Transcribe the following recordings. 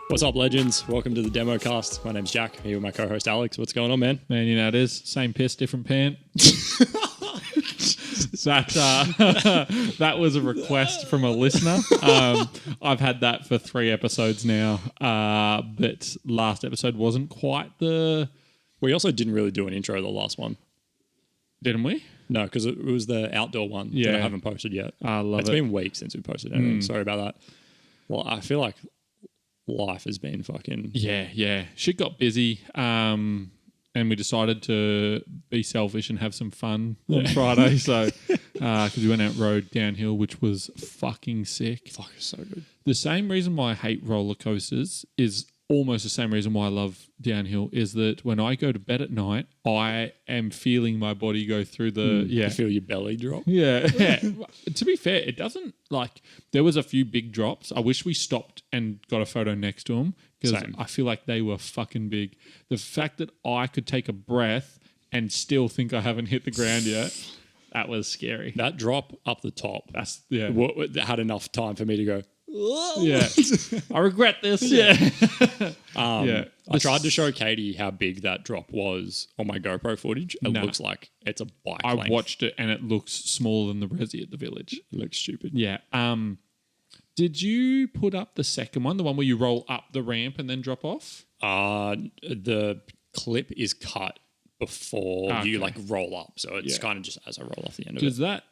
What's up, legends? Welcome to the demo cast. My name's Jack. Here with my co-host Alex. What's going on, man? Man, you know it is. Same piss, different pant. That was a request from a listener. I've had that for 3 episodes now, but last episode wasn't quite the... We also didn't really do an intro the last one. Didn't we? No, because it was the outdoor one that I haven't posted yet. I love it. It's been weeks since we posted anything. Sorry about that. Well, I feel like life has been fucking... Yeah. Shit got busy, and we decided to be selfish and have some fun on Friday. So, because we went out road downhill, which was fucking sick. Fuck, it's so good. The same reason why I hate roller coasters is almost the same reason why I love downhill, is that when I go to bed at night, I am feeling my body go through the... You feel your belly drop? Yeah. To be fair, it doesn't, like, there was a few big drops. I wish we stopped and got a photo next to them because I feel like they were fucking big. The fact that I could take a breath and still think I haven't hit the ground yet, that was scary. That drop up the top, That's, had enough time for me to go... Yeah. I regret this. I tried to show Katie how big that drop was on my GoPro footage. It looks like it's a bike length. I watched it and it looks smaller than the resi at the village. It looks stupid. Yeah. Did you put up the second one, the one where you roll up the ramp and then drop off? The clip is cut before you like roll up, so it's kind of just as I roll off the end of it. Because that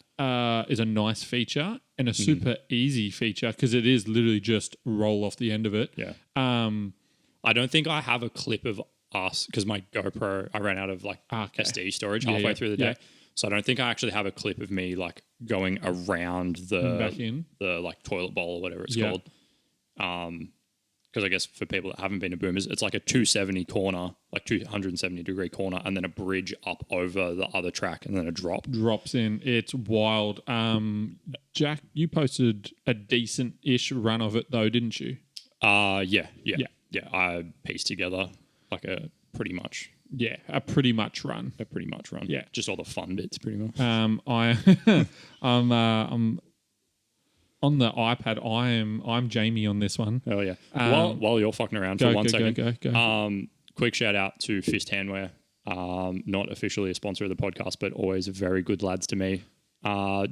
is a nice feature and a super easy feature because it is literally just roll off the end of it. Yeah. I don't think I have a clip of us because my GoPro, I ran out of like SD storage halfway through the day. So I don't think I actually have a clip of me like going around the like toilet bowl or whatever it's called. Because I guess for people that haven't been to Boomers, it's like a 270 corner, like 270 degree corner, and then a bridge up over the other track, and then a drop. Drops in. It's wild. Jack, you posted a decent-ish run of it though, didn't you? Yeah. I pieced together like a pretty much run. A pretty much run. Yeah, just all the fun bits, pretty much. I'm on the iPad. I'm Jamie on this one. Oh yeah. While you're fucking around for 1 second, go. Quick shout out to Fist Handwear. Not officially a sponsor of the podcast, but always very good lads to me.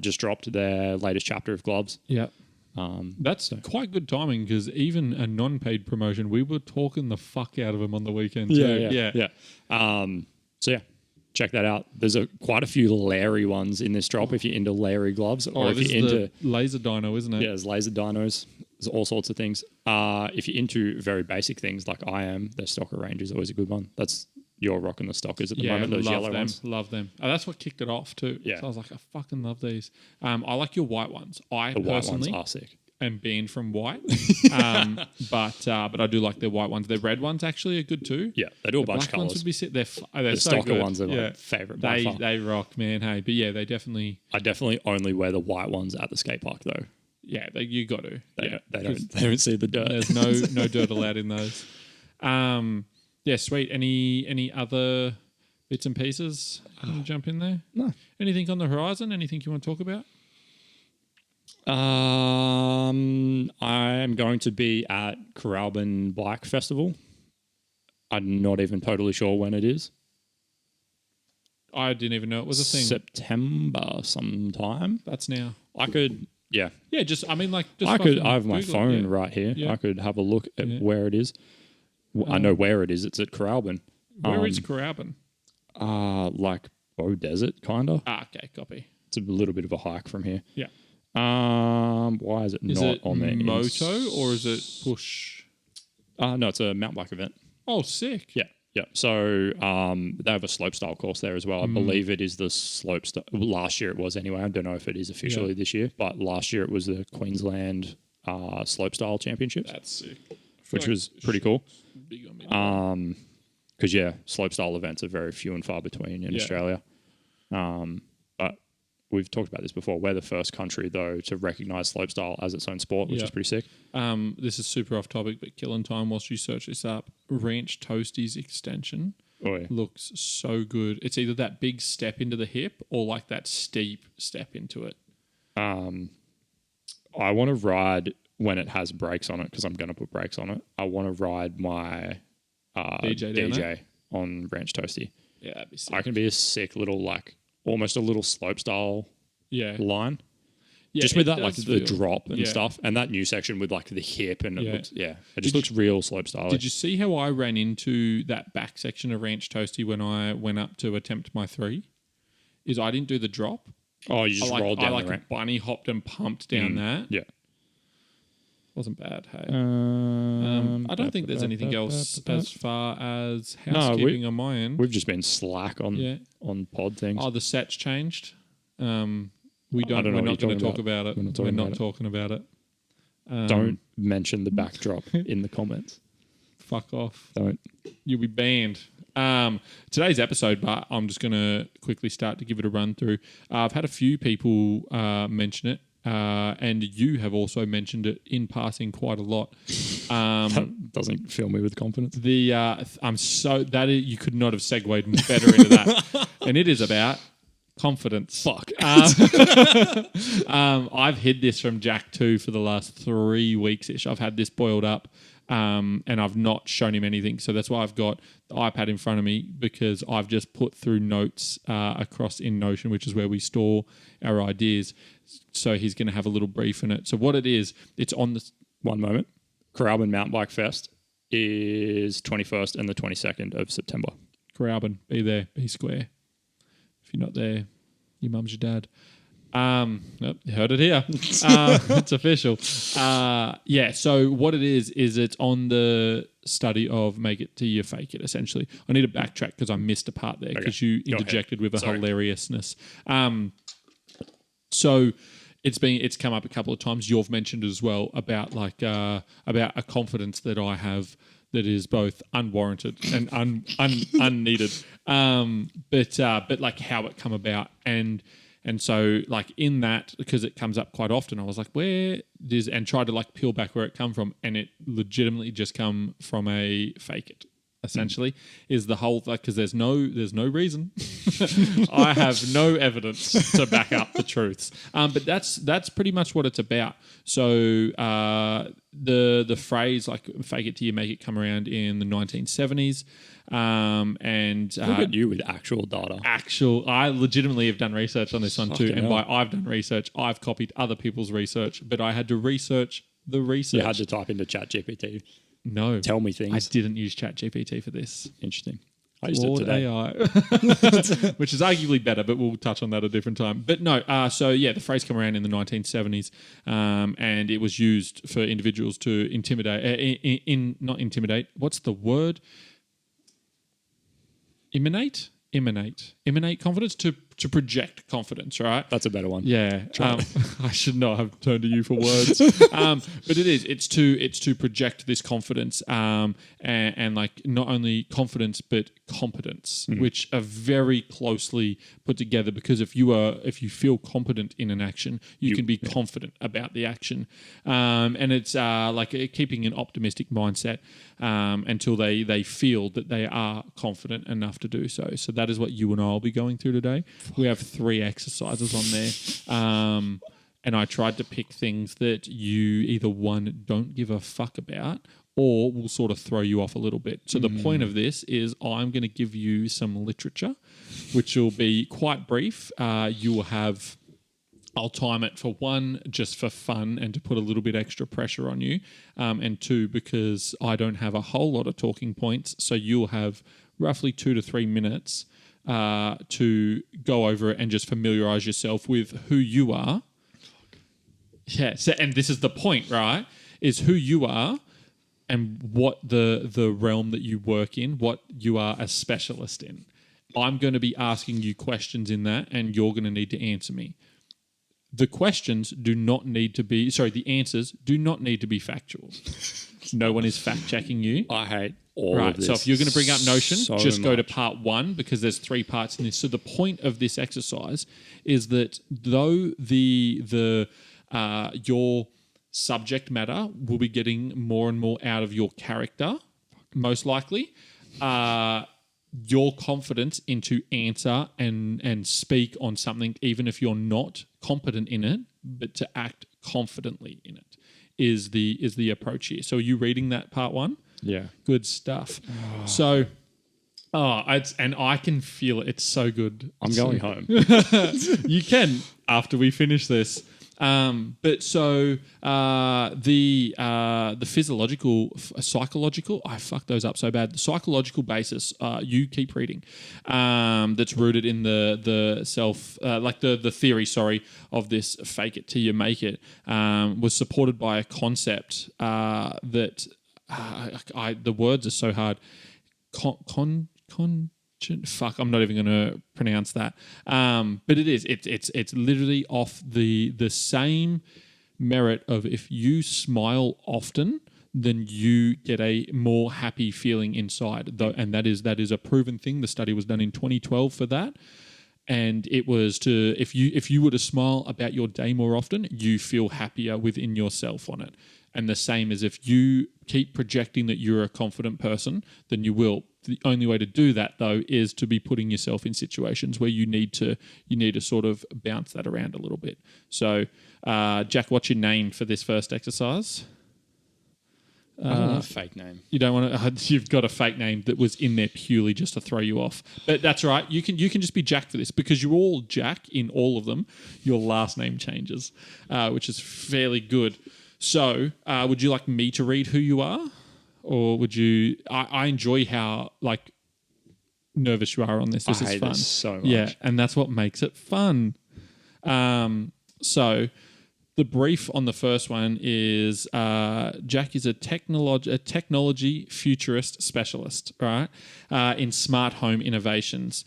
Just dropped their latest chapter of gloves. Yeah. That's quite good timing because even a non-paid promotion, we were talking the fuck out of them on the weekend too. Yeah. So yeah, check that out. There's quite a few Larry ones in this drop if you're into Larry gloves, or if you're into laser dyno, isn't it? Yeah, there's laser dynos. There's all sorts of things. If you're into very basic things like I am, the Stocker range is always a good one. That's you're rocking the Stockers at the moment. Those yellow ones, love them. That's what kicked it off too. Yeah, so I was like, I fucking love these. I like your white ones. The white ones are sick. am banned from white, but I do like their white ones. Their red ones actually are good too. Yeah, they do a bunch of colours. Ones would be they're the so Stocker good. ones are my favourite. They rock, man. Hey, but yeah, they definitely. I definitely only wear the white ones at the skate park though. Yeah, you got to. They don't see the dirt. There's no dirt allowed in those. Yeah, sweet. Any other bits and pieces? Can you jump in there? No. Anything on the horizon? Anything you want to talk about? I'm going to be at Coralbin Bike Festival. I'm not even totally sure when it is. I didn't even know it was a thing. September sometime. That's now. I could, yeah. Yeah, I have my phone right here. Yeah. I could have a look at where it is. I know where it is. It's at Coralbin. Where is Coralbin? Like Bow Desert, kind of. Okay, copy. It's a little bit of a hike from here. Yeah. Why is it not on there? Moto or is it push? No, it's a mountain bike event. Oh, sick. Yeah. So they have a slopestyle course there as well. I believe it is the slopestyle. Last year it was anyway. I don't know if it is officially this year, but last year it was the Queensland slopestyle championships. That's sick. Which was pretty cool. Big on me. Because slopestyle events are very few and far between in Australia. But we've talked about this before. We're the first country though to recognise slopestyle as its own sport, which is pretty sick. This is super off topic, but killing time whilst you search this up. Ranch Toasties extension looks so good. It's either that big step into the hip or like that steep step into it. I want to ride when it has brakes on it, because I'm going to put brakes on it, I want to ride my DJ on Ranch Toasty. Yeah, that'd be sick. I can be a sick little, like, almost a little slope style line. Yeah, just with that, like the drop and stuff, and that new section with like the hip, and it looks real slope style. Did you see how I ran into that back section of Ranch Toasty when I went up to attempt my 3? Is I didn't do the drop. Oh, you just rolled down the ramp. Bunny hopped and pumped down that. Yeah. Wasn't bad, hey. I don't think there's anything else as far as housekeeping on my end. We've just been slack on pod things. Oh, the set's changed. We're not going to talk about it. We're not talking about it. Don't mention the backdrop in the comments. Fuck off. Don't. You'll be banned. Today's episode, but I'm just going to quickly start to give it a run through. I've had a few people mention it, and you have also mentioned it in passing quite a lot. That doesn't fill me with confidence. You could not have segued better into that. And it is about confidence. Fuck. I've hid this from Jack too for the last 3 weeks-ish. I've had this boiled up, and I've not shown him anything. So that's why I've got the iPad in front of me, because I've just put through notes across in Notion, which is where we store our ideas. So he's going to have a little brief in it. So what it is, it's on the... One moment. Coralban Mountain Bike Fest is 21st and the 22nd of September. Coralban, be there, be square. If you're not there, your mum's your dad. You heard it here. It's official. So what it is it's on the study of make it to your fake it, essentially. I need to backtrack because I missed a part there because you interjected with a hilariousness. So it's come up a couple of times. You've mentioned as well about about a confidence that I have that is both unwarranted and unneeded. But like how it come about and so like in that, because it comes up quite often, I was like, where does, and tried to like peel back where it come from, and it legitimately just come from a fake it. Essentially, is the whole, like, because there's no reason. I have no evidence to back up the truths. But that's pretty much what it's about. So the phrase like "fake it till you make it" come around in the 1970s. And look at you with actual data. I legitimately have done research on this one too. And by I've done research, I've copied other people's research, but I had to research the research. You had to type into ChatGPT. No. Tell me things. I didn't use ChatGPT for this. Interesting. I used it today. AI. Which is arguably better, but we'll touch on that at a different time. But no, the phrase came around in the 1970s, and it was used for individuals to intimidate, not intimidate, what's the word? Emanate confidence, to project confidence, right? That's a better one. Yeah. I should not have turned to you for words. But it's to project this confidence, and like not only confidence but competence, which are very closely put together, because if you feel competent in an action, you can be confident about the action. And it's like keeping an optimistic mindset until they feel that they are confident enough to do so. So that is what you and I will be going through today. We have 3 exercises on there. And I tried to pick things that you either, one, don't give a fuck about, or will sort of throw you off a little bit. So the point of this is I'm going to give you some literature, which will be quite brief. You will have... I'll time it for 1, just for fun and to put a little bit extra pressure on you. And 2, because I don't have a whole lot of talking points. So you'll have roughly 2 to 3 minutes to go over it and just familiarize yourself with who you are. Yeah. So, and this is the point, right? Is who you are and what the realm that you work in, what you are a specialist in. I'm going to be asking you questions in that, and you're going to need to answer me. The questions do not need to be... Sorry, the answers do not need to be factual. No one is fact-checking you. I hate all of this. So if you're going to bring up Notion, just go to part 1, because there's 3 parts in this. So the point of this exercise is that though your subject matter will be getting more and more out of your character, most likely, your confidence into answer and speak on something, even if you're not competent in it, but to act confidently in it, is the approach here. So are you reading that part one? Yeah. Good stuff. So, and I can feel it. It's so good. I'm going home. You can after we finish this. But so the physiological, psychological, I fucked those up so bad. The psychological basis, you keep reading, that's rooted in the self, like the theory, of this fake it till you make it, was supported by a concept that the words are so hard. Fuck, I'm not even going to pronounce that. But it is. It's literally off the same merit of if you smile often, then you get a more happy feeling inside. And that is a proven thing. The study was done in 2012 for that. And it was to if you were to smile about your day more often, you feel happier within yourself on it. And the same as if you keep projecting that you're a confident person, then you will. The only way to do that, though, is to be putting yourself in situations where you need to sort of bounce that around a little bit. So, Jack, what's your name for this first exercise? I don't want a fake name. You don't want to. You've got a fake name that was in there purely just to throw you off. But that's all right. You can just be Jack for this because you're all Jack in all of them. Your last name changes, which is fairly good. So, would you like me to read who you are? Or would you... I enjoy how, nervous you are on this. This is fun. This so much. Yeah, and that's what makes it fun. So, the brief on the first one is Jack is a technology futurist specialist, right, in smart home innovations.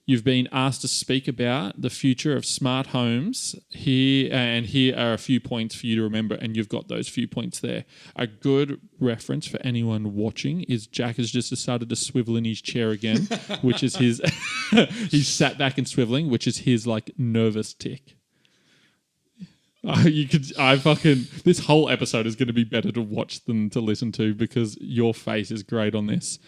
You've been asked to speak about the future of smart homes here, and here are a few points for you to remember, and you've got those few points there. A good reference for anyone watching is Jack has just decided to swivel in his chair again, which is his... he's sat back and swiveling, which is his, nervous tick. This whole episode is going to be better to watch than to listen to because your face is great on this.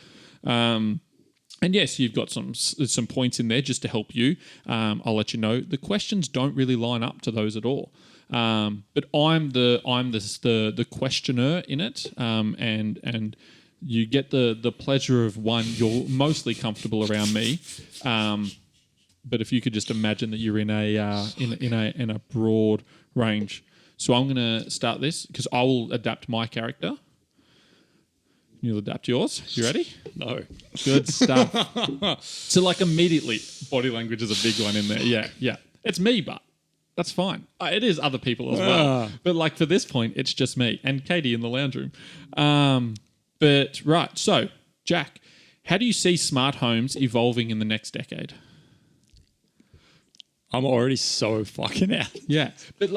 And yes, you've got some points in there just to help you. I'll let you know the questions don't really line up to those at all. But I'm the questioner in it, and you get the pleasure of one. You're mostly comfortable around me, but if you could just imagine that you're in a broad range. So I'm going to start this because I will adapt my character. You'll adapt yours. You ready? No. Good stuff. So, immediately, body language is a big one in there. Yeah. It's me, but that's fine. It is other people as well. But, for this point, it's just me and Katie in the lounge room. But, right. So, Jack, how do you see smart homes evolving in the next decade? I'm already so fucking out. Yeah. But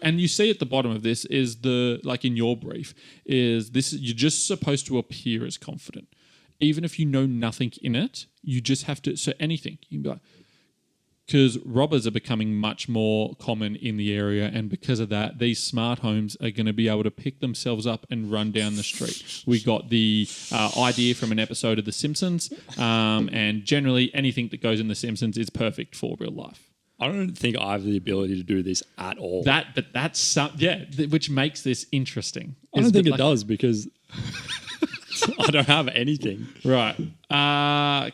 and you see at the bottom of this is in your brief, is this, you're just supposed to appear as confident. Even if you know nothing in it, you just have to, so anything. You can be because robbers are becoming much more common in the area, and because of that, these smart homes are going to be able to pick themselves up and run down the street. We got the idea from an episode of The Simpsons, and generally anything that goes in The Simpsons is perfect for real life. I don't think I have the ability to do this at all. Which makes this interesting. I don't think it does because I don't have anything. Right.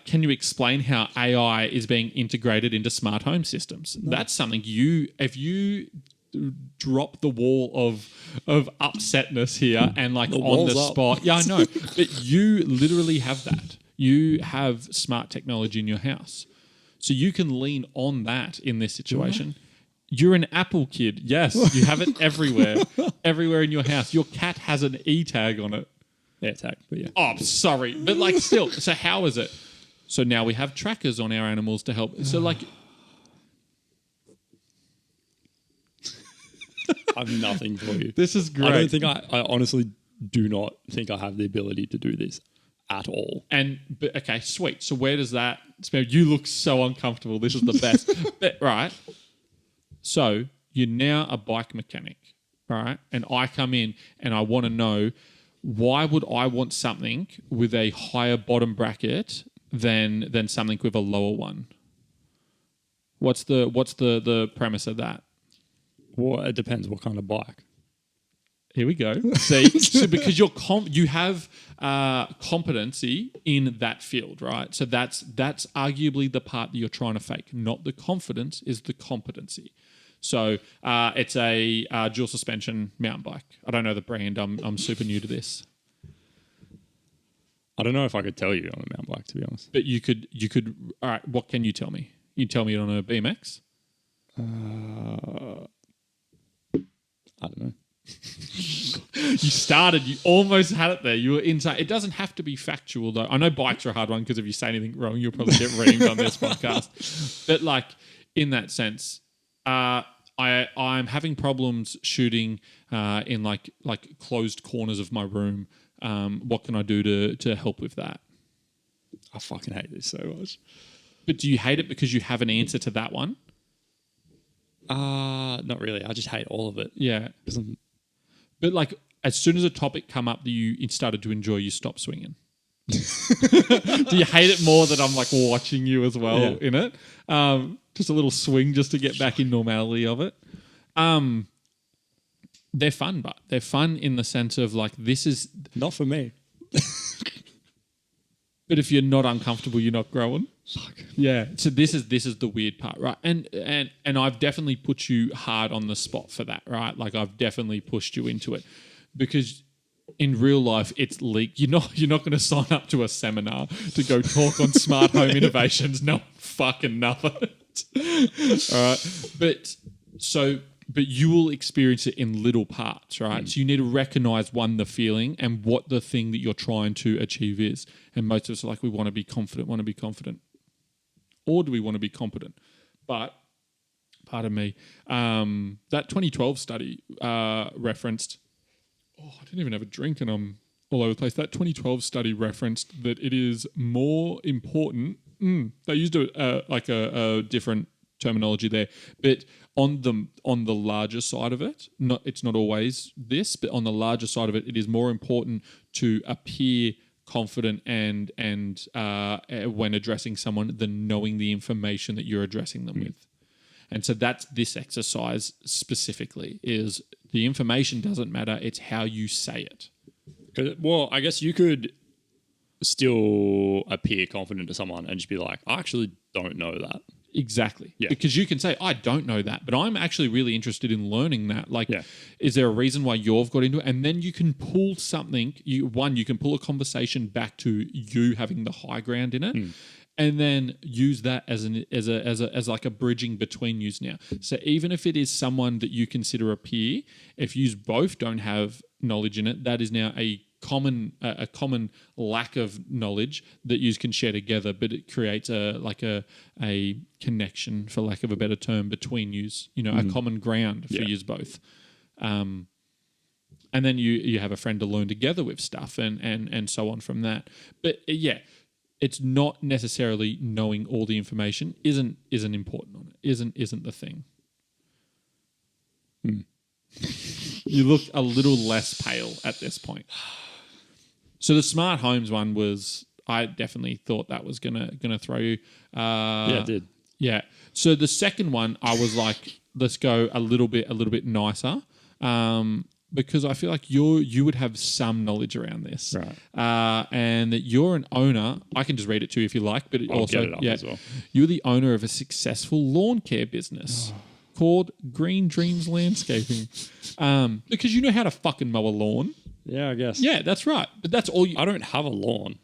Can you explain how AI is being integrated into smart home systems? No. That's something if you drop the wall of upsetness here and on the spot. Up. Yeah, I know. But you literally have that. You have smart technology in your house. So you can lean on that in this situation. You're an Apple kid. Yes, you have it everywhere. Everywhere in your house. Your cat has an E-tag on it. Yeah, tag, but yeah. Oh, sorry. But still, so how is it? So now we have trackers on our animals to help. So I have nothing for you. This is great. I don't think I honestly do not think I have the ability to do this at all. But okay, sweet. So where does that... You look so uncomfortable. This is the best. But, right. So you're now a bike mechanic, right? And I come in and I want to know, why would I want something with a higher bottom bracket than something with a lower one? What's the premise of that? Well, it depends what kind of bike. Here we go. See, so because you have competency in that field, right? So that's arguably the part that you're trying to fake. Not the confidence, is the competency. So it's a dual suspension mountain bike. I don't know the brand. I'm super new to this. I don't know if I could tell you on a mountain bike, to be honest. But you could. All right. What can you tell me? You tell me it on a BMX. I don't know. You almost had it there. You were inside. It doesn't have to be factual, though. I know bikes are a hard one because if you say anything wrong, you'll probably get reamed on this podcast. But like in that sense, I'm having problems shooting in like closed corners of my room. What can I do to help with that? I fucking hate this so much. But do you hate it because you have an answer to that one? Not really. I just hate all of it. Yeah. But like as soon as a topic come up that you started to enjoy, you stop swinging. Do you hate it more that I'm like watching you as well in it? Just a little swing just to get back in normality of it. They're fun, but they're fun in the sense of like this is not for me. But if you're not uncomfortable, you're not growing. Fuck. Yeah. So this is the weird part, right? And I've definitely put you hard on the spot for that, right? Like I've definitely pushed you into it because in real life it's leak. You're not going to sign up to a seminar to go talk on smart home innovations. No fucking nothing. All right. But you will experience it in little parts, right? So you need to recognize one, the feeling and what the thing that you're trying to achieve is. And most of us are like, we want to be confident. Or do we want to be competent? But, pardon me, that 2012 study referenced, I didn't even have a drink and I'm all over the place. That 2012 study referenced that it is more important. They used a different terminology there, but on the larger side of it, it's not always this, but on the larger side of it, it is more important to appear confident and when addressing someone than knowing the information that you're addressing them with. And so that's this exercise specifically is the information doesn't matter, it's how you say it. Well, I guess you could still appear confident to someone and just be like, I actually don't know that. Exactly. Yeah. Because you can say, I don't know that, but I'm actually really interested in learning that. Like, is there a reason why you've got into it? And then you can pull something. You can pull a conversation back to you having the high ground in it. And then use that as like a bridging between yous now. So even if it is someone that you consider a peer, if you both don't have knowledge in it, that is now a common lack of knowledge that you can share together, but it creates a connection, for lack of a better term, between yous. A common ground for yous both. And then you have a friend to learn together with stuff and so on from that. But it's not necessarily knowing all the information isn't important on it. Isn't the thing. You look a little less pale at this point. So the smart homes one was, I definitely thought that was gonna throw you. It did. Yeah. So the second one, I was like, let's go a little bit nicer. Because I feel like you would have some knowledge around this, right? And that you're an owner. I can just read it to you if you like, but I'll get it up as well. You're the owner of a successful lawn care business called Green Dreams Landscaping, because you know how to fucking mow a lawn. Yeah, I guess. Yeah, that's right. But that's all you. I don't have a lawn.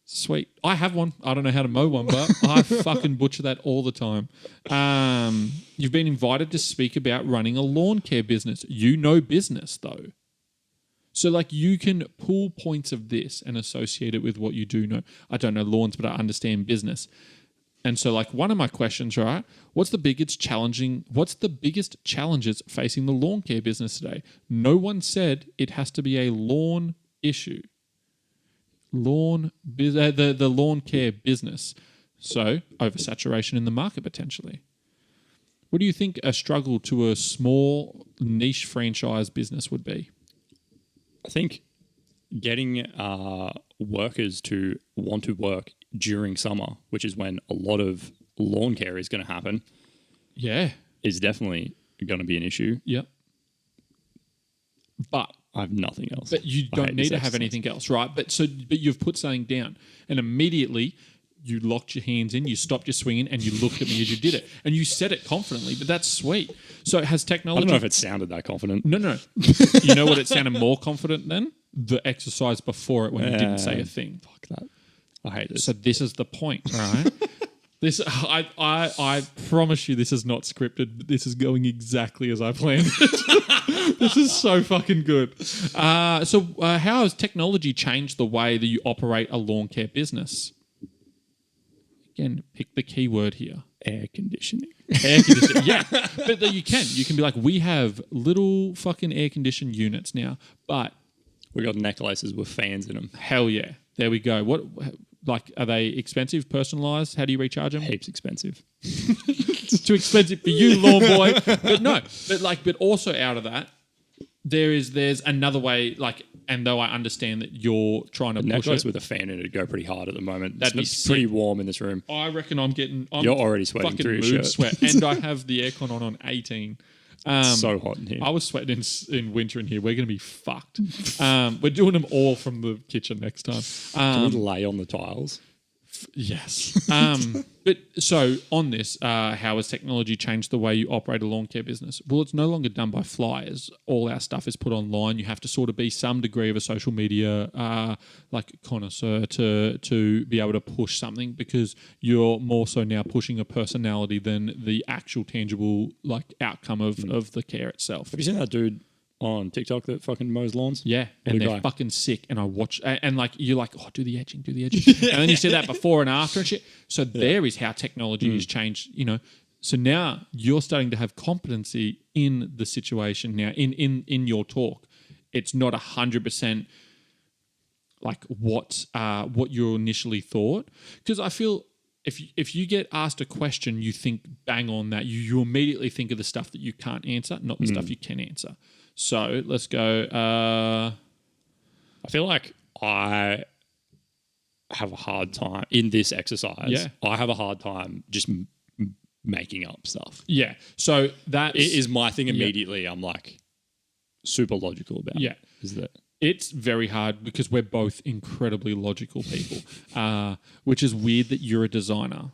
Sweet. I have one. I don't know how to mow one, but I fucking butcher that all the time. You've been invited to speak about running a lawn care business. You know business, though. So, like, you can pull points of this and associate it with what you do know. I don't know lawns, but I understand business. And so, like, one of my questions, right? What's the biggest challenges facing the lawn care business today? No one said it has to be a lawn issue. The lawn care business. So, oversaturation in the market potentially. What do you think a struggle to a small niche franchise business would be? I think getting workers to want to work during summer, which is when a lot of lawn care is going to happen, is definitely going to be an issue. Yep. I have nothing else. But you don't need to have anything else, right? But you've put something down, and immediately you locked your hands in, you stopped your swinging, and you looked at me as you did it, and you said it confidently. But that's sweet. So has technology? I don't know if it sounded that confident. No. You know what? It sounded more confident than the exercise before it when you didn't say a thing. Fuck that. I hate this. So this is the point, right? This I promise you, this is not scripted. But this is going exactly as I planned it. This is so fucking good. So how has technology changed the way that you operate a lawn care business? Again, pick the key word here. Air conditioning. Air conditioning, yeah. But you can be like, we have little fucking air conditioned units now, but we got necklaces with fans in them. Hell yeah. There we go. What, like, are they expensive, personalised? How do you recharge them? Heaps expensive. It's too expensive for you, lawn boy. But no, but also out of that, there's another way, like, and though I understand that you're trying to push it with a fan in it go pretty hard at the moment. That'd be it's pretty warm in this room. I reckon I'm you're already sweating fucking through your mood shirt. sweat, and I have the aircon on 18. It's so hot in here. I was sweating in winter in here. We're going to be fucked. We're doing them all from the kitchen next time. Can we lay on the tiles? Yes. But so on this, how has technology changed the way you operate a lawn care business? Well, it's no longer done by flyers. All our stuff is put online. You have to sort of be some degree of a social media like connoisseur to be able to push something, because you're more so now pushing a personality than the actual tangible like outcome of the care itself. Have you seen that dude on TikTok that fucking mows lawns? Yeah, and they're fucking sick. And I watch, and like you're like, oh, do the edging. And then you see that before and after and shit. So there is how technology has changed, you know. So now you're starting to have competency in the situation now, in your talk. It's not 100% like what you initially thought. Because I feel if you get asked a question, you think bang on that. You immediately think of the stuff that you can't answer, not the stuff you can answer. So let's go. I feel like I have a hard time in this exercise. Yeah. I have a hard time just making up stuff. Yeah. So that is my thing immediately. I'm like super logical about it. Is that it's very hard because we're both incredibly logical people, which is weird that you're a designer.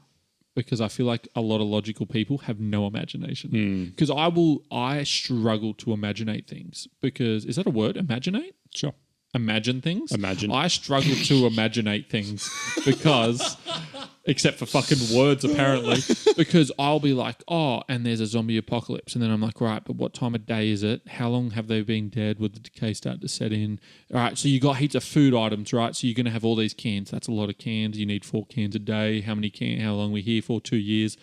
Because I feel like a lot of logical people have no imagination. Because I struggle to imaginate things. Because, is that a word? Imaginate? Sure. Imagine things? Imagine. I struggle to imaginate things because, except for fucking words apparently, because I'll be like, oh, and there's a zombie apocalypse. And then I'm like, right, but what time of day is it? How long have they been dead? Would the decay start to set in? All right, so you got heaps of food items, right? So you're going to have all these cans. That's a lot of cans. You need 4 cans a day. How long are we here for? 2 years.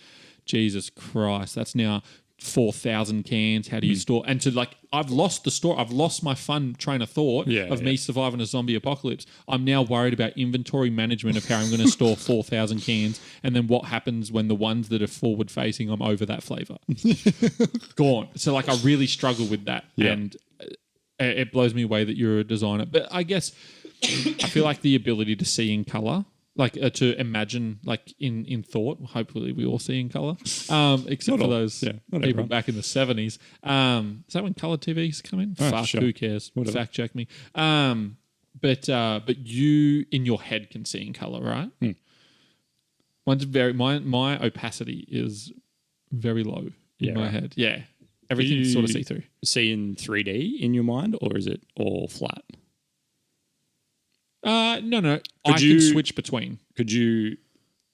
Jesus Christ. That's now 4,000 cans. How do you store? And to like, I've lost the store. I've lost my fun train of thought me surviving a zombie apocalypse. I'm now worried about inventory management of how I'm going to store 4,000 cans, and then what happens when the ones that are forward facing, I'm over that flavor. Gone. So like, I really struggle with that, and it blows me away that you're a designer. But I guess I feel like the ability to see in color. Like to imagine, like in thought. Hopefully, we all see in color, except for those people back in the 70s. Is that when color TVs come in? Fuck, sure. Who cares? Whatever. Fact check me. But you in your head can see in color, right? One's very my opacity is very low in my head. Yeah, everything's sort of see through. See in 3D in your mind, or is it all flat? No. I can switch between. Could you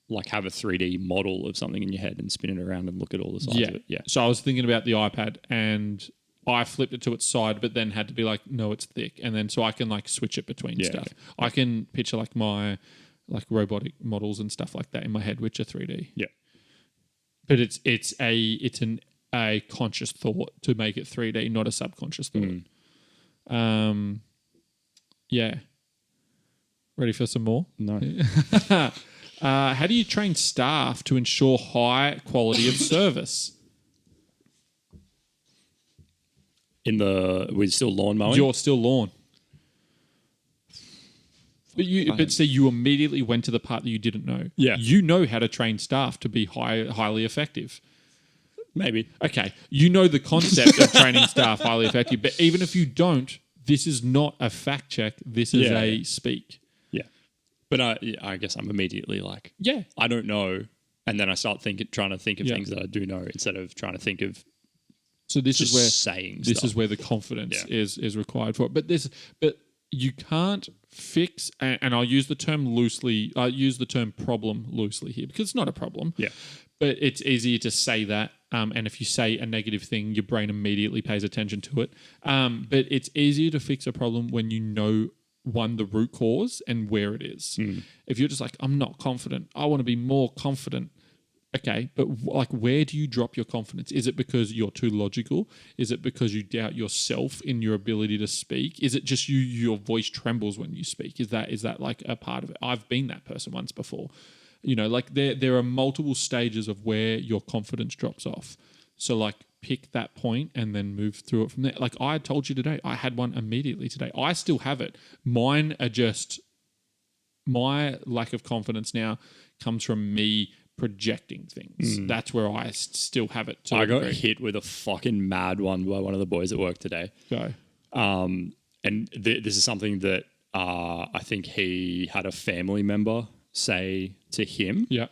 like have a 3D model of something in your head and spin it around and look at all the sides of it? Yeah. So I was thinking about the iPad and I flipped it to its side, but then had to be like, no, it's thick. And then so I can like switch it between stuff. Okay. I can picture like my like robotic models and stuff like that in my head, which are 3D. Yeah. But it's a conscious thought to make it 3D, not a subconscious thought. Yeah. Ready for some more? No. How do you train staff to ensure high quality of service? We're still lawn mowing? You're still lawn. But see, you immediately went to the part that you didn't know. Yeah. You know how to train staff to be highly effective. Maybe. Okay. You know the concept of training staff highly effective, but even if you don't, this is not a fact check. This is a speak. Yeah. But I guess I'm immediately like, I don't know. And then I start trying to think of things that I do know instead of trying to think of. So this is where saying this stuff. is where the confidence is required for it. But you can't fix, and I'll use the term loosely. I use the term problem loosely here because it's not a problem. Yeah. But it's easier to say that. And if you say a negative thing, your brain immediately pays attention to it. But it's easier to fix a problem when you know, one, the root cause and where it is. If you're just like, I'm not confident, I want to be more confident. Okay, but like, where do you drop your confidence? Is it because you're too logical? Is it because you doubt yourself in your ability to speak? Is it just your voice trembles when you speak? Is that like a part of it? I've been that person once before. Like there are multiple stages of where your confidence drops off. So like pick that point and then move through it from there. Like I told you today, I had one immediately today. I still have it. Mine are just, my lack of confidence now comes from me projecting things. That's where I still have it. I got hit with a fucking mad one by one of the boys at work today. Go. And this is something that I think he had a family member say to him. Yeah.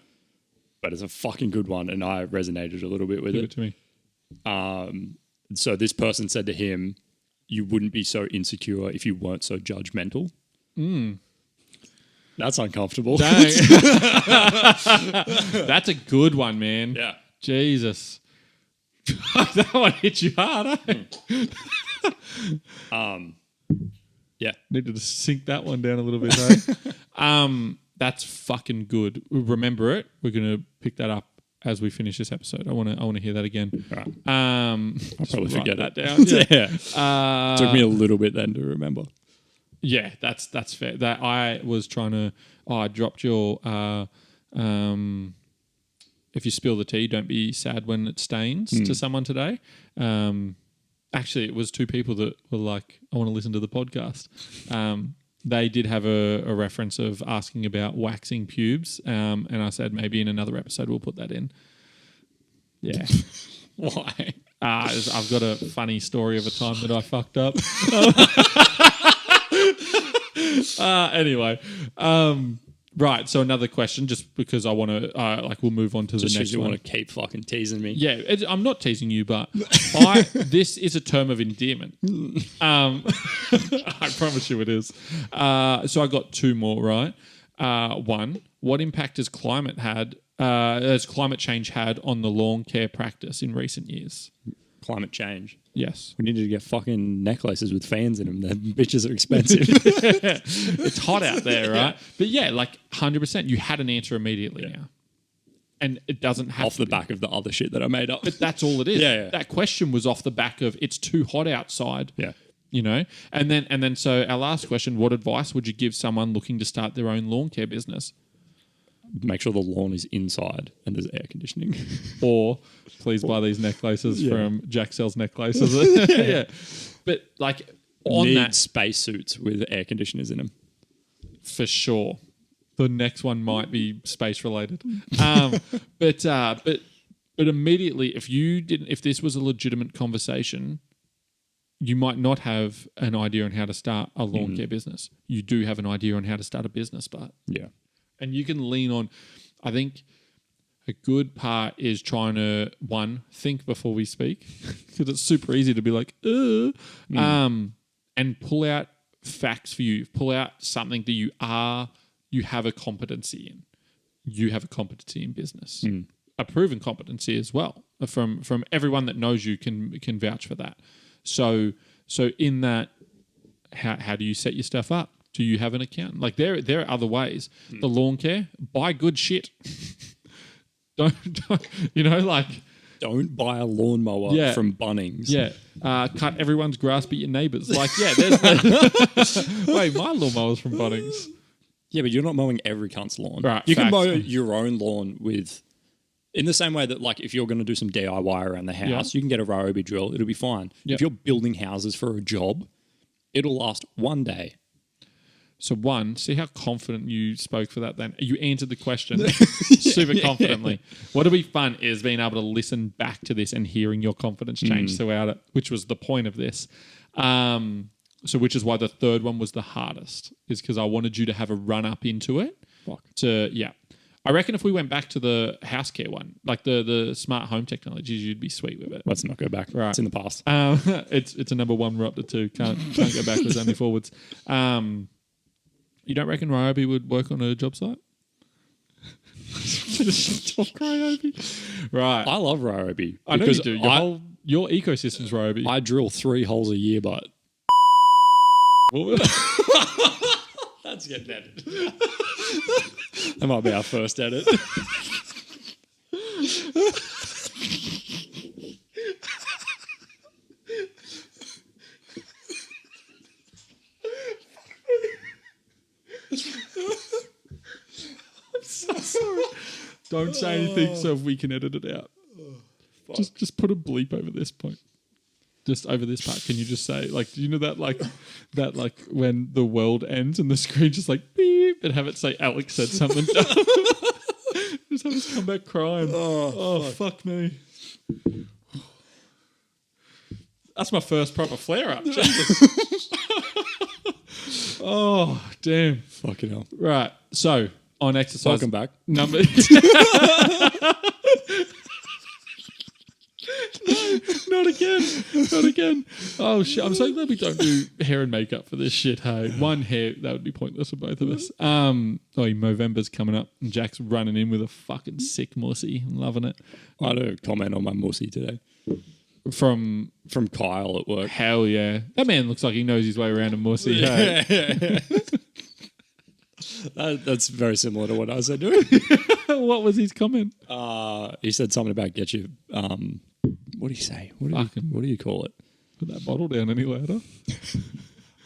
But it's a fucking good one, and I resonated a little bit with Give it. it to me. So this person said to him, "You wouldn't be so insecure if you weren't so judgmental." That's uncomfortable. Dang. That's a good one, man. Yeah. Jesus. That one hit you hard, Yeah. Needed to sink that one down a little bit, eh? That's fucking good. Remember it. We're going to pick that up as we finish this episode. I want to hear that again. All right. I'll probably forget that it. down. Yeah. Took me a little bit then to remember. Yeah, that's fair. That I was trying to. I dropped your. If you spill the tea, don't be sad when it stains to someone today. Actually, it was two people that were like, I want to listen to the podcast. They did have a reference of asking about waxing pubes, and I said maybe in another episode we'll put that in. Yeah. Why? I've got a funny story of a time that I fucked up. Anyway, right. So another question, just because I want to, we'll move on to Just the next you one. want to keep fucking teasing me. Yeah, I'm not teasing you, but this is a term of endearment. I promise you it is. So I got two more, right? One, what impact has climate change had on the lawn care practice in recent years? Climate change. Yes. We needed to get fucking necklaces with fans in them. The bitches are expensive. It's hot out there, right? But yeah, like 100%. You had an answer immediately now. And it doesn't have off the back of the other shit that I made up. But that's all it is. Yeah. That question was off the back of it's too hot outside. Yeah. And then so our last question, what advice would you give someone looking to start their own lawn care business? Make sure the lawn is inside and there's air conditioning. Or please buy these necklaces from Jack Sells Necklaces. Yeah. But like on that spacesuits with air conditioners in them. For sure. The next one might be space related. But immediately if this was a legitimate conversation, you might not have an idea on how to start a lawn care business. You do have an idea on how to start a business, but and you can lean on, I think a good part is trying to, one, think before we speak, because it's super easy to be like, and pull out facts for you. Pull out something that you have a competency in. You have a competency in business. A proven competency as well. From everyone that knows you can vouch for that. So in that, how do you set your stuff up? Do you have an accountant? Like there are other ways. The lawn care, buy good shit. don't Don't buy a lawnmower from Bunnings. Yeah. Cut everyone's grass but your neighbours. Like, there's wait, my lawnmower's from Bunnings. Yeah, but you're not mowing every cunt's lawn. Right, you can mow your own lawn in the same way that, like, if you're going to do some DIY around the house, you can get a Ryobi drill. It'll be fine. If you're building houses for a job, it'll last one day. So one, see how confident you spoke for that then. You answered the question super confidently. What'll be fun is being able to listen back to this and hearing your confidence change throughout it, which was the point of this. So which is why the third one was the hardest, is because I wanted you to have a run up into it. I reckon if we went back to the house care one, like the smart home technologies, you'd be sweet with it. Let's not go back. Right. It's in the past. It's a number one. We're up to 2. Can't go backwards, only forwards. You don't reckon Ryobi would work on a job site? Talk Ryobi. Right. I love Ryobi. I know you do. Your ecosystem's Ryobi. I drill 3 holes a year, but... That's getting edited. That might be our first edit. I'm so sorry. Don't say anything so we can edit it out. Just put a bleep over this point. Just over this part, can you just say, like, do you know that when the world ends and the screen just like beep and have it say Alex said something? Just have us come back crying. Oh, fuck me. That's my first proper flare up. Jesus. Oh, damn. Fucking hell. Right. So on exercise. Welcome back. Number. Not again. Oh shit! I'm so glad we don't do hair and makeup for this shit. Hey, one hair, that would be pointless for both of us. Movember's coming up and Jack's running in with a fucking sick mussy. I'm loving it. I had a comment on my mussy today from Kyle at work. Hell yeah, that man looks like he knows his way around a mussy. Hey. That's very similar to what I said to him. What was his comment? He said something about get you. What do you say? What do you call it? Put that bottle down any louder.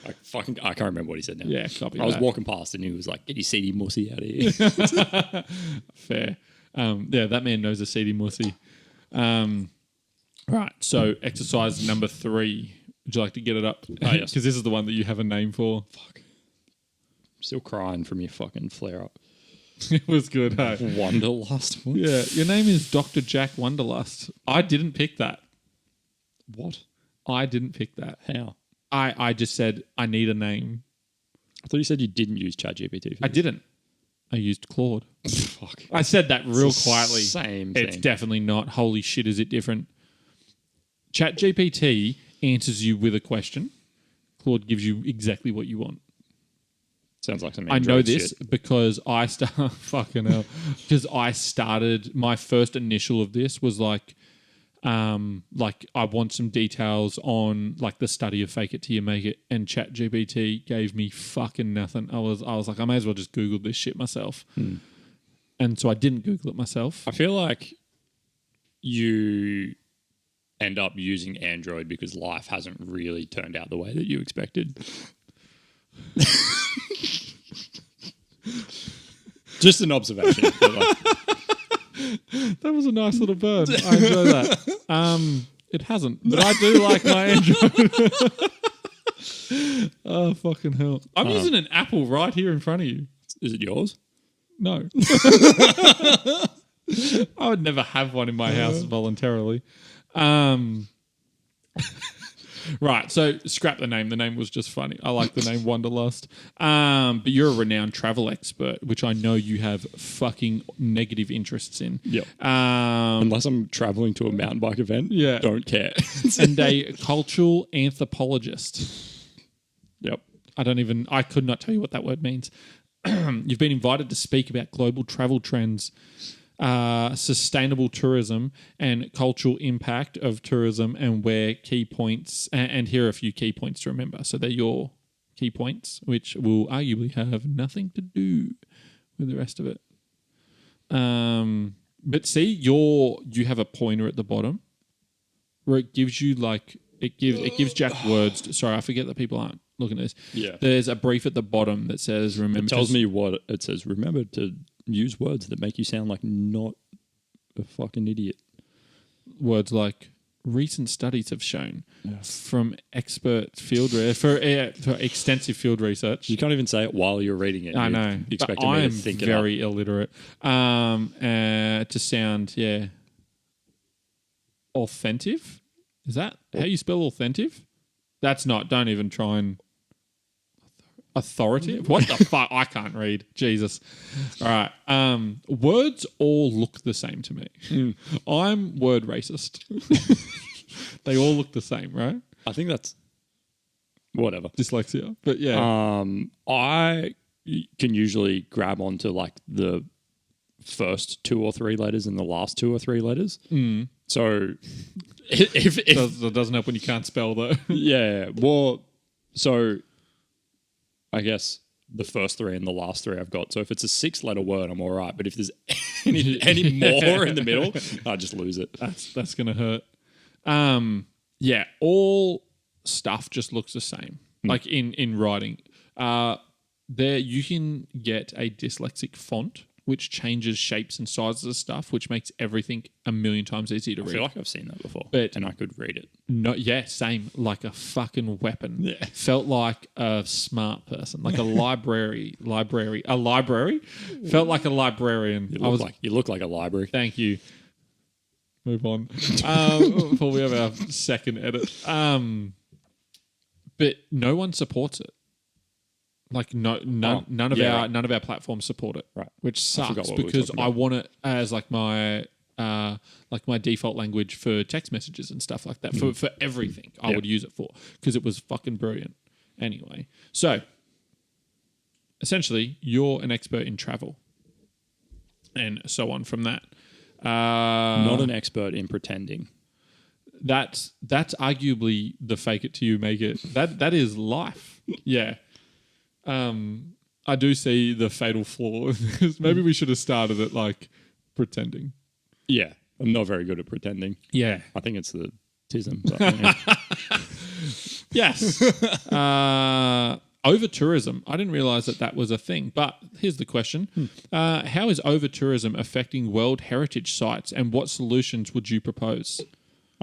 I can't remember what he said now. Yeah, copy. I was walking past and he was like, "Get your seedy mussy out of here." Fair. That man knows a seedy mussy. Right. So exercise number 3. Would you like to get it up? Oh, yes. Because this is the one that you have a name for. Fuck. I'm still crying from your fucking flare up. It was good, hey? Wanderlust. What? Yeah, your name is Dr. Jack Wanderlust. I didn't pick that. What? I didn't pick that. How? I just said, I need a name. I thought you said you didn't use ChatGPT. I didn't. I used Claude. Fuck. I said that real quietly. Same thing. It's definitely not. Holy shit, is it different? ChatGPT answers you with a question. Claude gives you exactly what you want. Sounds like some I know this shit. because fucking hell. Because I started, my first initial of this was like I want some details on like the study of fake it till you make it, and ChatGPT gave me fucking nothing. I was like, I may as well just Google this shit myself. And so I didn't Google it myself. I feel like you end up using Android because life hasn't really turned out the way that you expected. Just an observation. That was a nice little burn. I enjoy that. It hasn't, but I do like my Android. Oh, fucking hell. I'm using an Apple right here in front of you. Is it yours? No. I would never have one in my house voluntarily. Right, so scrap the name. The name was just funny. I like the name Wanderlust. But you're a renowned travel expert, which I know you have fucking negative interests in. Yep. Unless I'm traveling to a mountain bike event, don't care. And a cultural anthropologist. Yep. I could not tell you what that word means. You've been invited to speak about global travel trends, sustainable tourism and cultural impact of tourism, and where key points, and here are a few key points to remember. So they're your key points, which will arguably have nothing to do with the rest of it. But see, you have a pointer at the bottom where it gives you it gives Jack words. Sorry, I forget that people aren't looking at this. Yeah. There's a brief at the bottom that says, remember. It tells me what it says. Remember to use words that make you sound like not a fucking idiot. Words like recent studies have shown from expert field for extensive field research. You can't even say it while you're reading it. I know. You're expecting I me am to think very illiterate. To sound, authentic. Is that how you spell authentic? That's not. Don't even try and Authoritative? What the fuck? I can't read. Jesus. All right. Words all look the same to me. I'm word racist. They all look the same, right? I think that's whatever. Dyslexia. But yeah. I can usually grab onto like the first 2 or 3 letters and the last 2 or 3 letters. So if It doesn't help when you can't spell though. yeah, well, so I guess the first 3 and the last 3 I've got. So if it's a 6-letter word, I'm all right. But if there's any more in the middle, I just lose it. That's gonna hurt. Yeah, all stuff just looks the same. Like in writing, there you can get a dyslexic font which changes shapes and sizes of stuff, which makes everything a million times easier to read. I feel like I've seen that before, but and I could read it. No, yeah, same. Like a fucking weapon. Yeah. Felt like a smart person, like a library. Felt like a librarian. You look like a library. Thank you. Move on. Before we have our second edit. But no one supports it. Like none of our platforms support it, right? Which sucks because I want it as like my default language for text messages and stuff like that. For everything, I would use it for because it was fucking brilliant. Anyway, so essentially, you're an expert in travel, and so on from that. Not an expert in pretending. That's arguably the fake it till you make it. That is life. Yeah. I do see the fatal flaw. Maybe we should have started it like pretending. Yeah, I'm not very good at pretending. Yeah, I think it's the tism. But, yeah. Yes. Over tourism. I didn't realize that was a thing. But here's the question: how is over tourism affecting World Heritage sites, and what solutions would you propose?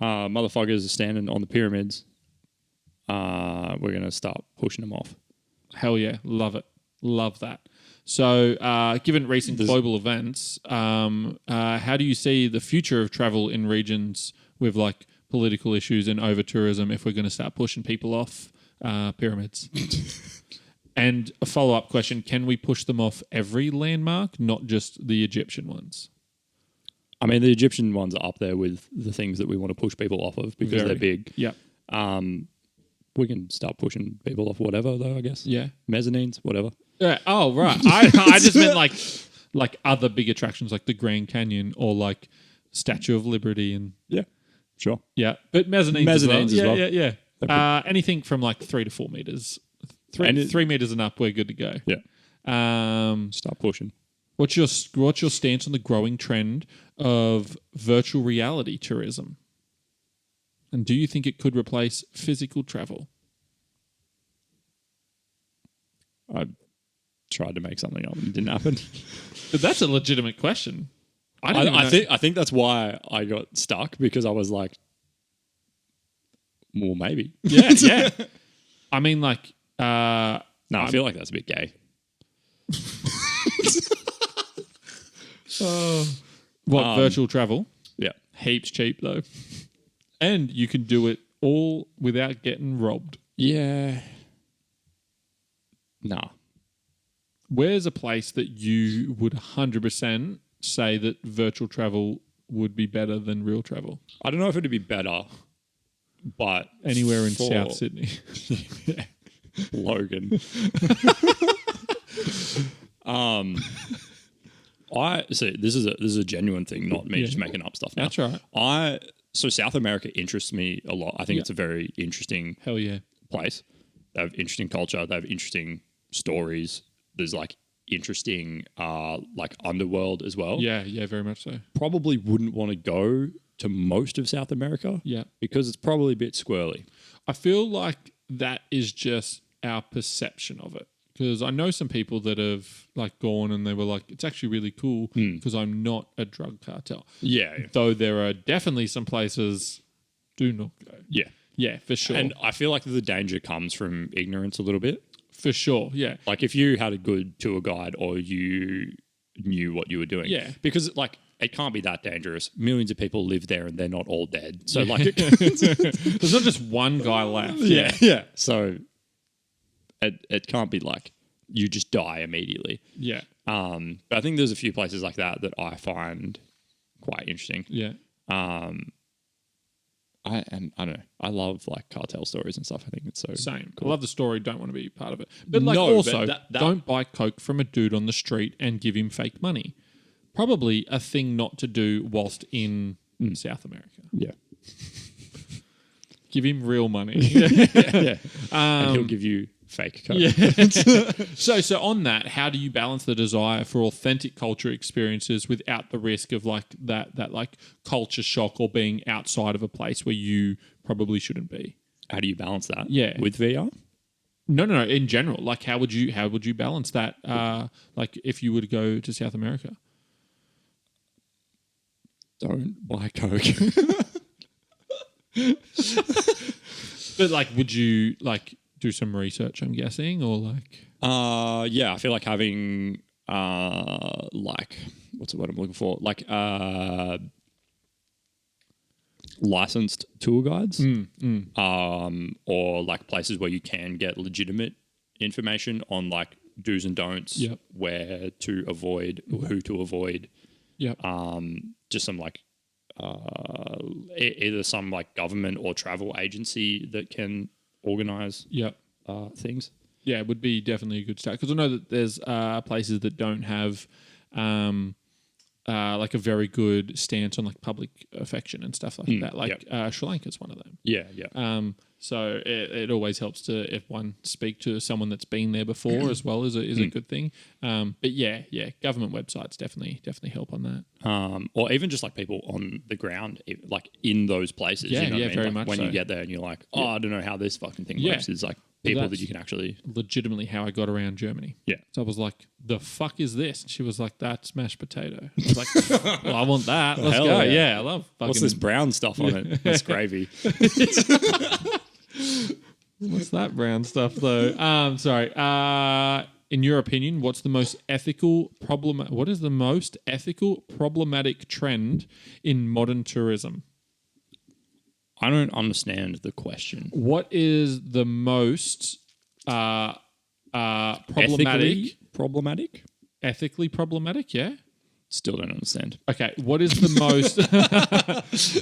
Motherfuckers are standing on the pyramids. We're gonna start pushing them off. Hell yeah, love it. Love that. So, given recent global events, how do you see the future of travel in regions with like political issues and over tourism if we're going to start pushing people off pyramids? And a follow-up question, can we push them off every landmark, not just the Egyptian ones? I mean, the Egyptian ones are up there with the things that we want to push people off of because they're big. Yeah. We can start pushing people off whatever, though, I guess. Yeah. Mezzanines, whatever. Yeah. Oh, right. I just meant like other big attractions like the Grand Canyon or like Statue of Liberty and... Yeah, sure. Yeah, but mezzanines as well. Yeah. Anything from like 3 to 4 meters. 3 meters and up, we're good to go. Yeah. Start pushing. What's your stance on the growing trend of virtual reality tourism? And do you think it could replace physical travel? I tried to make something up and it didn't happen. But that's a legitimate question. I think that's why I got stuck because I was like, well, maybe. Yeah. I mean, like... I feel like that's a bit gay. Virtual travel? Yeah. Heaps cheap, though. And you can do it all without getting robbed. Yeah. Nah. Where's a place that you would 100% say that virtual travel would be better than real travel? I don't know if it'd be better, but... Anywhere in South Sydney. Yeah. Logan. I see. This is a genuine thing, not me just making up stuff now. That's right. So South America interests me a lot. I think it's a very interesting place. They have interesting culture. They have interesting stories. There's like interesting like underworld as well. Yeah, very much so. Probably wouldn't want to go to most of South America. Yeah. Because it's probably a bit squirrely. I feel like that is just our perception of it. Because I know some people that have like gone and they were like, it's actually really cool because I'm not a drug cartel. Yeah. Though there are definitely some places do not go. Yeah. Yeah, for sure. And I feel like the danger comes from ignorance a little bit. For sure, yeah. Like if you had a good tour guide or you knew what you were doing. Yeah. Because like it can't be that dangerous. Millions of people live there and they're not all dead. So like... There's not just one guy left. Yeah. So... it can't be like you just die immediately. Yeah. But I think there's a few places like that I find quite interesting. Yeah. I don't know. I love like cartel stories and stuff. I think it's so same. cool. I love the story. Don't want to be part of it. But like No, also, but that- don't buy coke from a dude on the street and give him fake money. Probably a thing not to do whilst in South America. Yeah. Give him real money. Yeah. And he'll give you fake coke. Yeah. So on that, how do you balance the desire for authentic culture experiences without the risk of like that like culture shock or being outside of a place where you probably shouldn't be? How do you balance that? Yeah. With VR? No. In general, like how would you balance that? Like if you were to go to South America, Don't buy coke. but like, would you like do some research? I'm guessing, or like, yeah, I feel like having like what's the word I'm looking for? Like licensed tour guides, or like places where you can get legitimate information on like do's and don'ts, Yep. where to avoid, who to avoid. yeah, Just some like either some like government or travel agency that can organize yeah. things. Yeah, it would be definitely a good start because I know that there's places that don't have like a very good stance on like public affection and stuff like that. Like Sri Lanka's one of them. Yeah. So it always helps to if one speak to someone that's been there before as well is a good thing. But yeah, government websites definitely help on that. Or even just like people on the ground, like in those places. Yeah, you know what I mean? very Like much when so. you get there and you're like, oh, I don't know how this fucking thing works. It's like people that that's you can actually. Legitimately how I got around Germany. Yeah. So I was like, the fuck is this? And she was like, that's mashed potato. I was like, well, I want that. Let's Hell go. yeah. Yeah, I love fucking. What's this brown stuff on it? That's gravy. What's that brown stuff though? Sorry. In your opinion, what's the most ethical problem? What is the most ethical problematic trend in modern tourism? I don't understand the question. What is the most problematic? Ethically problematic? Yeah. Still don't understand. Okay. What is the most?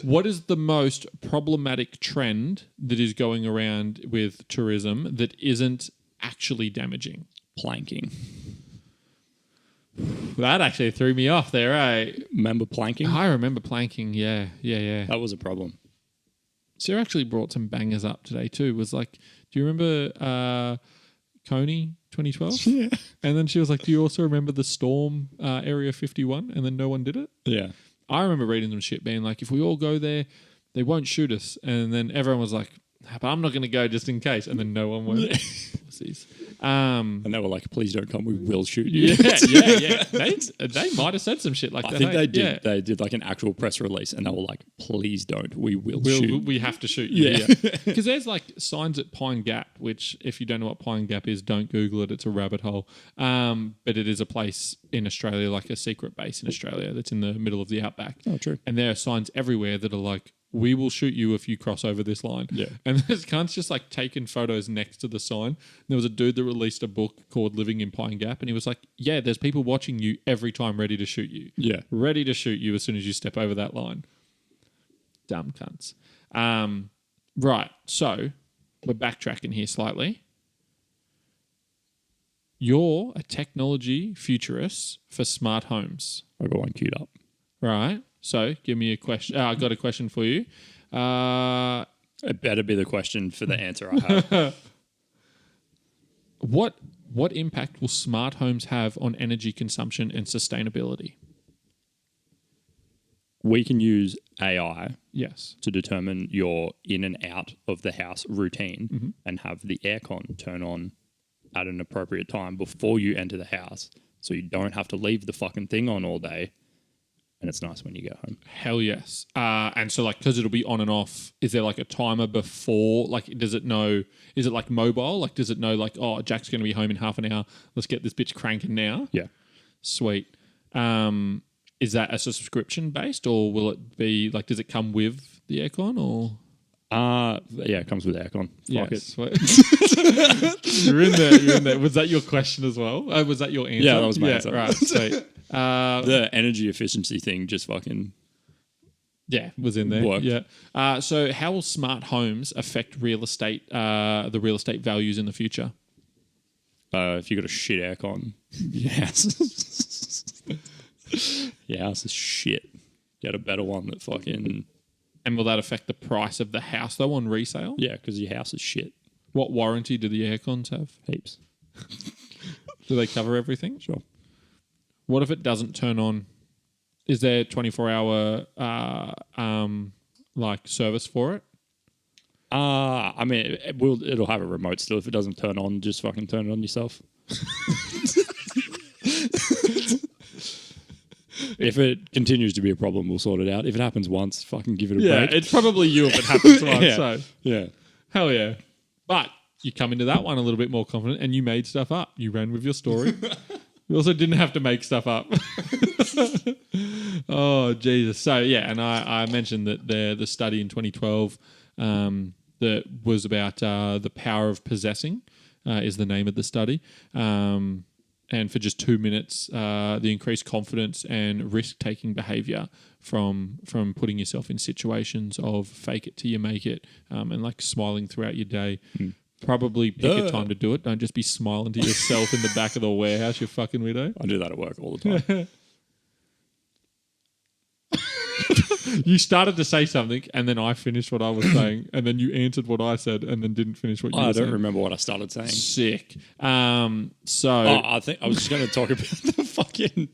What is the most problematic trend that is going around with tourism that isn't actually damaging? Planking. That actually threw me off there, eh? Remember planking? I remember planking. Yeah. That was a problem. Sarah actually brought some bangers up today too. Was like, do you remember Coney 2012? Yeah. And then she was like, do you also remember the storm Area 51? And then no one did it. Yeah. I remember reading some shit being like, if we all go there, they won't shoot us. And then everyone was like, but I'm not going to go just in case. And then no one went. Pussies. And they were like, please don't come, we will shoot you. Yeah. They might have said some shit like I that. think they did. Yeah. They did like an actual press release and they were like, please don't, we will shoot. We have to shoot you. Yeah. Because there's like signs at Pine Gap, which if you don't know what Pine Gap is, don't Google it. It's a rabbit hole. But it is a place in Australia, like a secret base in Australia that's in the middle of the outback. Oh, true. And there are signs everywhere that are like, we will shoot you if you cross over this line. Yeah. And there's cunts just like taking photos next to the sign. And there was a dude that released a book called Living in Pine Gap. And he was like, yeah, there's people watching you every time ready to shoot you. Yeah. Ready to shoot you as soon as you step over that line. Dumb cunts. Right. So we're backtracking here slightly. You're a technology futurist for smart homes. I got one queued up. Right. So give me a question. I got a question for you. It better be the question for the answer I have. What impact will smart homes have on energy consumption and sustainability? We can use AI Yes. to determine your in and out of the house routine and have the aircon turn on at an appropriate time before you enter the house so you don't have to leave the fucking thing on all day. And it's nice when you get home. Hell yes. And so like, because it'll be on and off, is there like a timer before, like, does it know, is it like mobile? Like, does it know like, oh, Jack's going to be home in half an hour. Let's get this bitch cranking now. Yeah. Sweet. Is that a subscription based or will it be like, does it come with the aircon or? Yeah, it comes with aircon. Fuck Yes. You're in there. You're in there. Was that your question as well? Was that your answer? Yeah, that was my answer. Right. Sweet. The energy efficiency thing just fucking was in there. worked. Yeah. So how will smart homes affect real estate, the real estate values in the future? If you got a shit aircon, your house is shit. Get a better one that fucking... And will that affect the price of the house, though, on resale? Yeah, because your house is shit. What warranty do the aircons have? Heaps. Do they cover everything? Sure. What if it doesn't turn on? Is there 24-hour service for it? I mean, it'll have a remote still. If it doesn't turn on, just fucking turn it on yourself. If it continues to be a problem, we'll sort it out. If it happens once, fucking give it a break. Yeah, it's probably you if it happens once. Yeah. So Yeah. hell yeah. But you come into that one a little bit more confident and you made stuff up. You ran with your story. You also didn't have to make stuff up. Oh, Jesus. So, yeah, and I mentioned that the study in 2012 that was about the power of possessing is the name of the study. And for just 2 minutes, the increased confidence and risk-taking behaviour from putting yourself in situations of fake it till you make it and like smiling throughout your day. Probably pick a time to do it. Don't just be smiling to yourself in the back of the warehouse, you fucking weirdo. I do that at work all the time. You started to say something and then I finished what I was saying and then you answered what I said and then didn't finish what you were saying. I don't remember what I started saying. Sick. I think I was just going to talk about the fucking...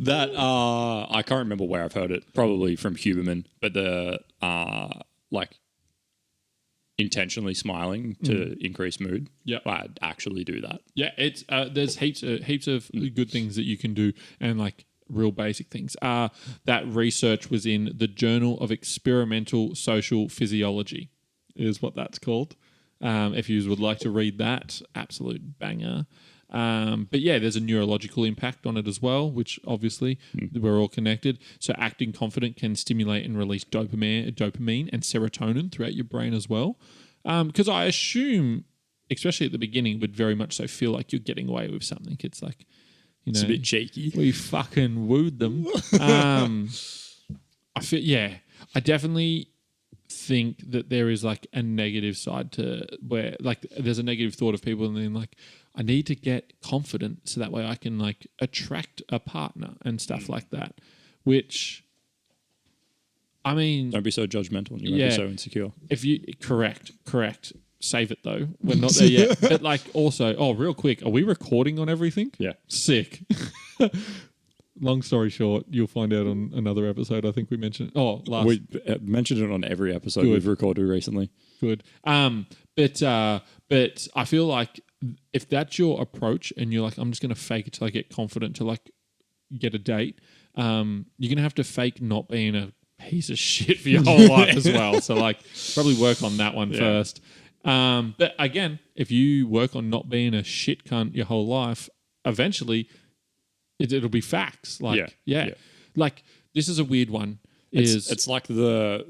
That, I can't remember where I've heard it. Probably from Huberman. But the, intentionally smiling to increase mood. Yeah, I'd actually do that. Yeah, it's there's heaps of good things that you can do and like real basic things. That research was in the Journal of Experimental Social Physiology is what that's called. If you would like to read that, absolute banger. But yeah, there's a neurological impact on it as well, which obviously we're all connected. So acting confident can stimulate and release dopamine and serotonin throughout your brain as well. Because I assume, especially at the beginning, would very much so feel like you're getting away with something. It's like, it's a bit cheeky. We fucking wooed them. I definitely think that there is like a negative side to where like there's a negative thought of people and then like I need to get confident so that way I can like attract a partner and stuff like that, which I mean, don't be so judgmental and you won't be so insecure. If you correct, save it though. We're not there yet. But like also, real quick, are we recording on everything? Yeah. Sick. Long story short, you'll find out on another episode. I think we mentioned we mentioned it on every episode we've recorded recently. Good. But I feel like if that's your approach and you're like, I'm just going to fake it till I get confident to like get a date, you're going to have to fake not being a piece of shit for your whole life as well. So like probably work on that one first. But again, if you work on not being a shit cunt your whole life, eventually it'll be facts. Like, like this is a weird one. It's like the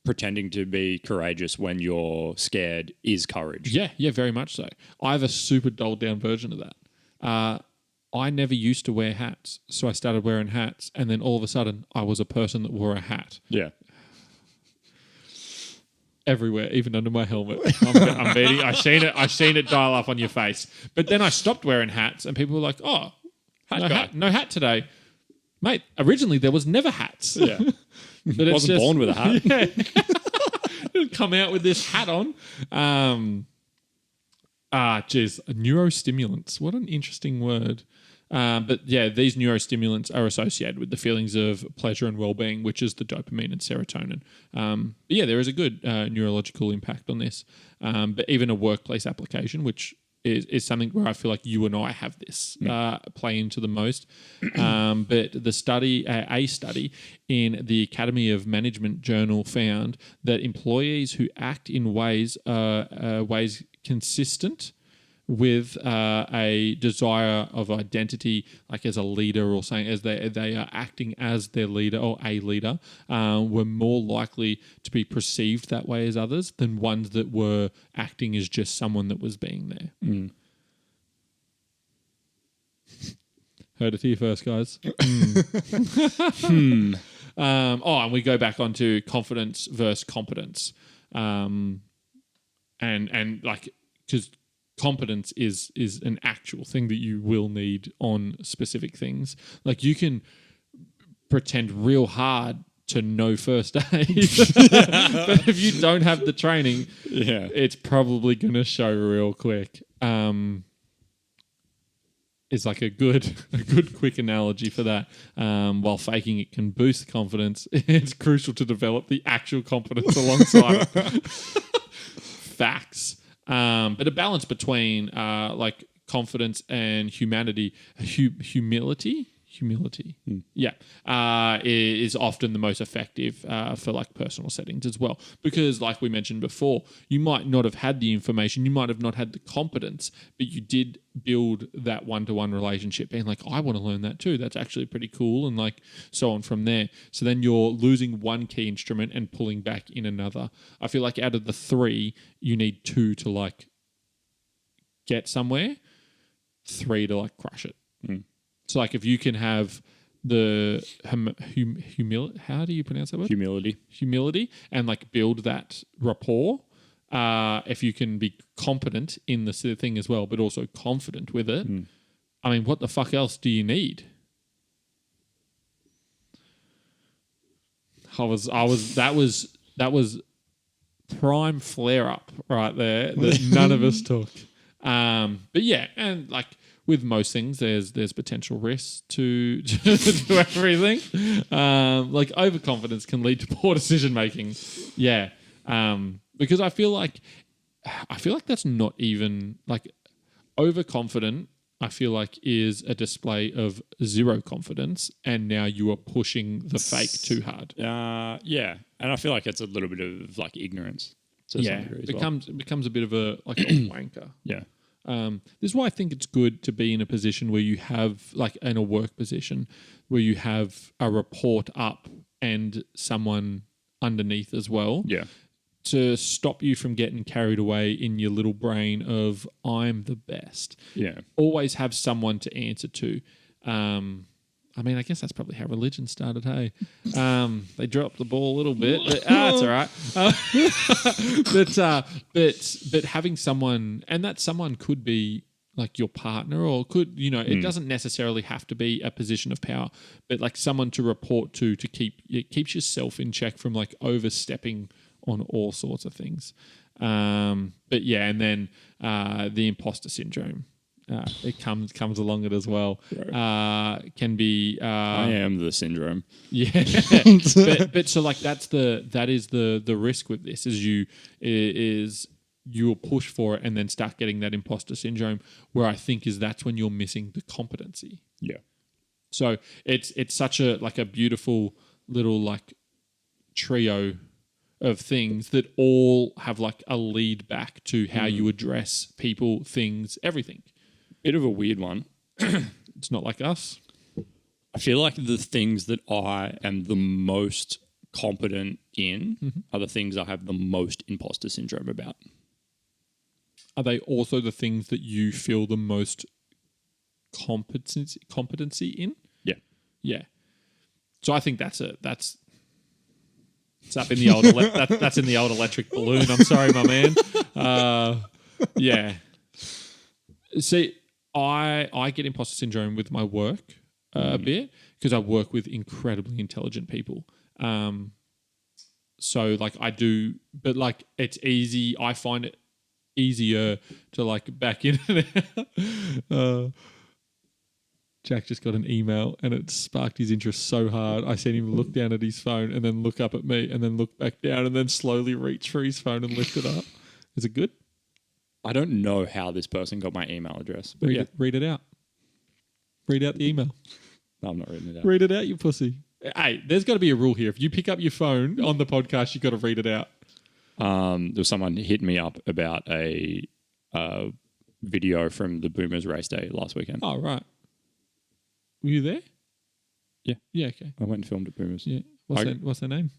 pretending to be courageous when you're scared is courage. Yeah, very much so. I have a super dulled down version of that. I never used to wear hats, so I started wearing hats, and then all of a sudden I was a person that wore a hat. Yeah. Everywhere, even under my helmet. I'm beating. I seen it dial up on your face. But then I stopped wearing hats, and people were like, "Oh, no hat today, mate." Originally, there was never hats. Yeah, but I wasn't born with a hat. Yeah. Come out with this hat on. Neurostimulants. What an interesting word. But yeah, these neurostimulants are associated with the feelings of pleasure and well-being, which is the dopamine and serotonin. But yeah, there is a good neurological impact on this. But even a workplace application, which is something where I feel like you and I have this play into the most. But a study in the Academy of Management Journal found that employees who act in ways consistent with a desire of identity, like as a leader or saying as they are acting as their leader or a leader, were more likely to be perceived that way as others than ones that were acting as just someone that was being there. Mm. Heard it here first, guys. And we go back onto confidence versus competence. And like, because competence is an actual thing that you will need on specific things. Like, you can pretend real hard to know first aid, but if you don't have the training, it's probably going to show real quick. Is like a good quick analogy for that. While faking it can boost confidence, it's crucial to develop the actual competence alongside it. Facts. But a balance between like confidence and humility, is often the most effective for like personal settings as well. Because like we mentioned before, you might not have had the information, you might have not had the competence, but you did build that one-to-one relationship being like, I want to learn that too. That's actually pretty cool. And like so on from there. So then you're losing one key instrument and pulling back in another. I feel like out of the three, you need two to like get somewhere, three to like crush it. Mm. So like if you can have the humility, how do you pronounce that word? Humility, and like build that rapport. If you can be competent in the thing as well, but also confident with it. I mean, what the fuck else do you need? That was prime flare up right there that none of us took. But yeah, and like with most things, there's potential risks to everything. Like overconfidence can lead to poor decision making. Yeah. Because I feel like that's not even like overconfident. I feel like is a display of zero confidence, and now you are pushing the fake too hard. Yeah, and I feel like it's a little bit of like ignorance. It becomes a bit of a like a wanker. Yeah. This is why I think it's good to be in a position where you have, like in a work position, where you have a report up and someone underneath as well. Yeah. To stop you from getting carried away in your little brain of, I'm the best. Yeah. Always have someone to answer to. I mean, I guess that's probably how religion started, hey? They dropped the ball a little bit, but it's all right. But having someone, and that someone could be like your partner or could, it doesn't necessarily have to be a position of power, but like someone to report to it keeps yourself in check from like overstepping on all sorts of things. But yeah, and then the imposter syndrome. It comes along it as well. Can be. I am the syndrome. Yeah, but so like that is the risk with this is you will push for it and then start getting that imposter syndrome where I think that's when you're missing the competency. Yeah. So it's such a like a beautiful little like trio of things that all have like a lead back to how you address people, things, everything. Bit of a weird one. It's not like us. I feel like the things that I am the most competent in are the things I have the most imposter syndrome about. Are they also the things that you feel the most competency in? Yeah. Yeah. So I think it's up in the old that's in the old electric balloon. I'm sorry, my man. Yeah. See, I get imposter syndrome with my work a bit because I work with incredibly intelligent people. So like I do, but like it's easy. I find it easier to like back in and out. Jack just got an email and it sparked his interest so hard. I seen him look down at his phone and then look up at me and then look back down and then slowly reach for his phone and lift it up. Is it good? I don't know how this person got my email address. But read it out. Read out the email. No, I'm not reading it out. Read it out, you pussy. Hey, there's got to be a rule here. If you pick up your phone on the podcast, you've got to read it out. There was someone hitting me up about a video from the Boomers race day last weekend. Oh, right. Were you there? Yeah. Yeah, okay. I went and filmed at Boomers. Yeah. What's their name?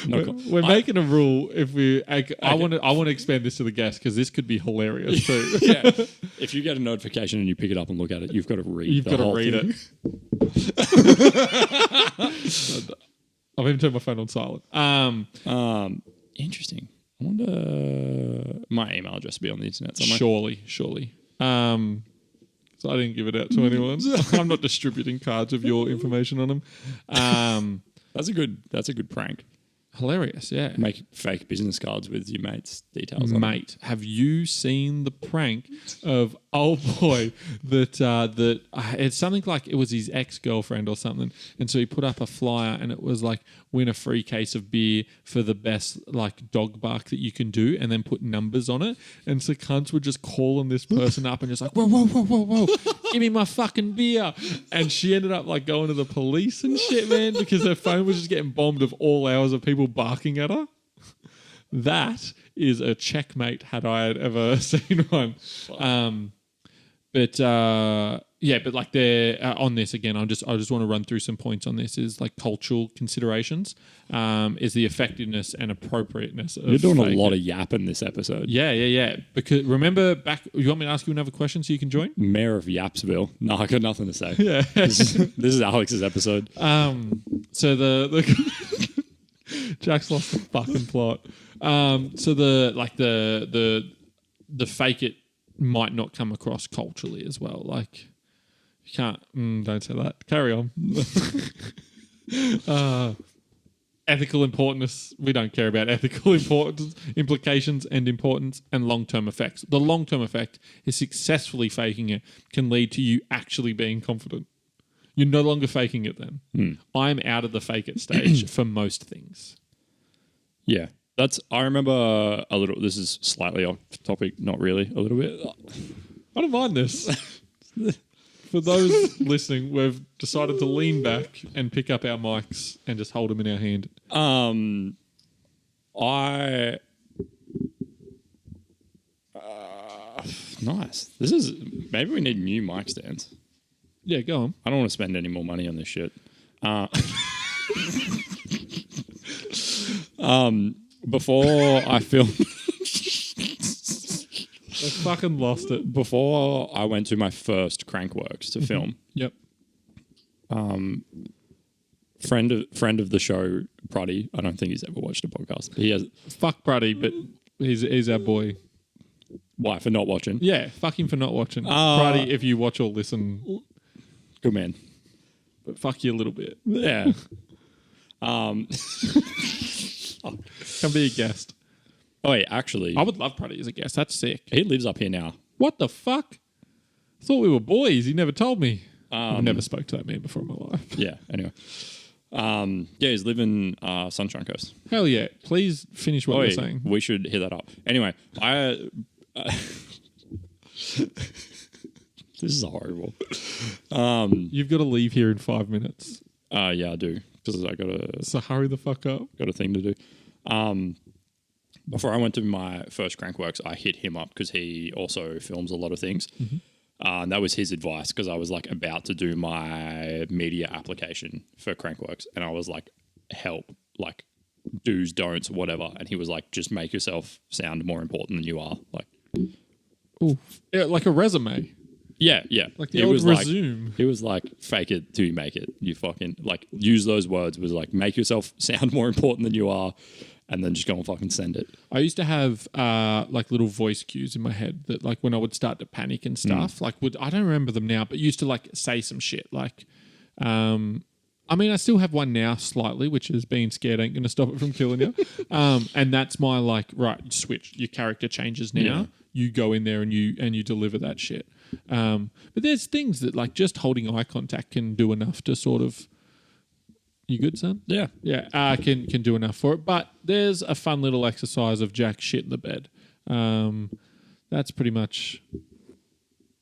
We're making a rule if we. I want to expand this to the guests because this could be hilarious too. Yeah, if you get a notification and you pick it up and look at it, you've got to read. You've got to read it. I've even turned my phone on silent. Interesting. I wonder my email address will be on the internet somewhere. Surely. So I didn't give it out to anyone. I'm not distributing cards with your information on them. That's a good prank. Hilarious, yeah. Make fake business cards with your mate's details on Mate, have you seen the prank of old boy that it's something like it was his ex-girlfriend or something, and so he put up a flyer and it was like win a free case of beer for the best like dog bark that you can do, and then put numbers on it, and so cunts were just calling this person up and just like whoa, give me my fucking beer, and she ended up like going to the police and shit, man, because her phone was just getting bombed of all hours of people barking at her. That is a checkmate had I had ever seen one. But like they're on this again. I just want to run through some points on this. Is like cultural considerations. Is the effectiveness and appropriateness. You're doing a lot of yapping this episode. Yeah. Because remember back. You want me to ask you another question so you can join? Mayor of Yapsville. No, I got nothing to say. Yeah. This is Alex's episode. So the Jack's lost the fucking plot. So the fake it might not come across culturally as well. Like you can't. Don't say that. Carry on. Ethical importance. We don't care about ethical importance, implications, and importance, and long-term effects. The long-term effect is successfully faking it can lead to you actually being confident. You're no longer faking it then. I'm out of the fake it stage for most things. Yeah. I remember a little, this is slightly off topic, not really, a little bit. I don't mind this. For those listening, we've decided to lean back and pick up our mics and just hold them in our hand. Nice. Maybe we need new mic stands. Yeah, go on. I don't want to spend any more money on this shit. Before I filmed... I fucking lost it. Before I went to my first Crankworks to film. Yep. Friend of the show, Pruddy. I don't think he's ever watched a podcast. He has... Fuck Pruddy, but he's our boy. Why, for not watching? Yeah, fuck him for not watching. Pruddy, if you watch or listen... Good man. But fuck you a little bit. Yeah. Come be a guest. Oh, wait, actually... I would love Pruddy as a guest. That's sick. He lives up here now. What the fuck? I thought we were boys. He never told me. I've never spoke to that man before in my life. Yeah, anyway. He's living Sunshine Coast. Hell yeah. Please finish what you're saying. We should hit that up. Anyway, this is horrible. You've got to leave here in 5 minutes. Yeah, I do. Because I got So hurry the fuck up. Got a thing to do. Before I went to my first Crankworks, I hit him up because he also films a lot of things. Mm-hmm. And that was his advice because I was like about to do my media application for Crankworks. And I was like, help, like do's, don'ts, whatever. And he was like, just make yourself sound more important than you are. Like, ooh, yeah, like a resume. Yeah. Like the old resume. He was like, fake it till you make it. You fucking, like, use those words. Was like, make yourself sound more important than you are, and then just go and fucking send it. I used to have, like, little voice cues in my head that, like, when I would start to panic and stuff, I don't remember them now, but used to, like, say some shit. Like, I mean, I still have one now slightly, which is being scared ain't going to stop it from killing you. And that's my, like, right, switch. Your character changes now. Yeah. You go in there and you deliver that shit. But there's things that like just holding eye contact can do enough to sort of. You good, son? Yeah. Yeah. Can do enough for it. But there's a fun little exercise of Jack shit in the bed. That's pretty much.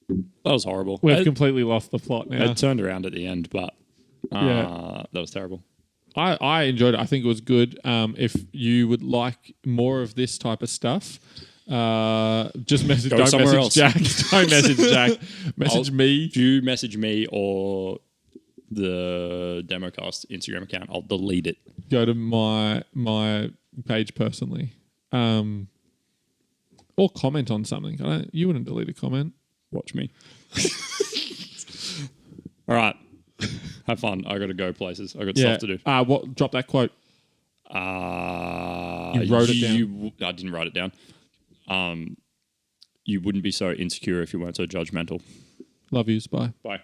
That was horrible. We've completely lost the plot now. It turned around at the end, but that was terrible. I enjoyed it. I think it was good. If you would like more of this type of stuff. Just message. Go Don't somewhere message else. Jack. Don't message Jack. Message me. If you message me or the Democast Instagram account, I'll delete it. Go to my page personally, or comment on something. You wouldn't delete a comment. Watch me. All right. Have fun. I got to go places. I got stuff to do. What? Drop that quote. You wrote it down. I didn't write it down. You wouldn't be so insecure if you weren't so judgmental. Love yous. Bye. Bye.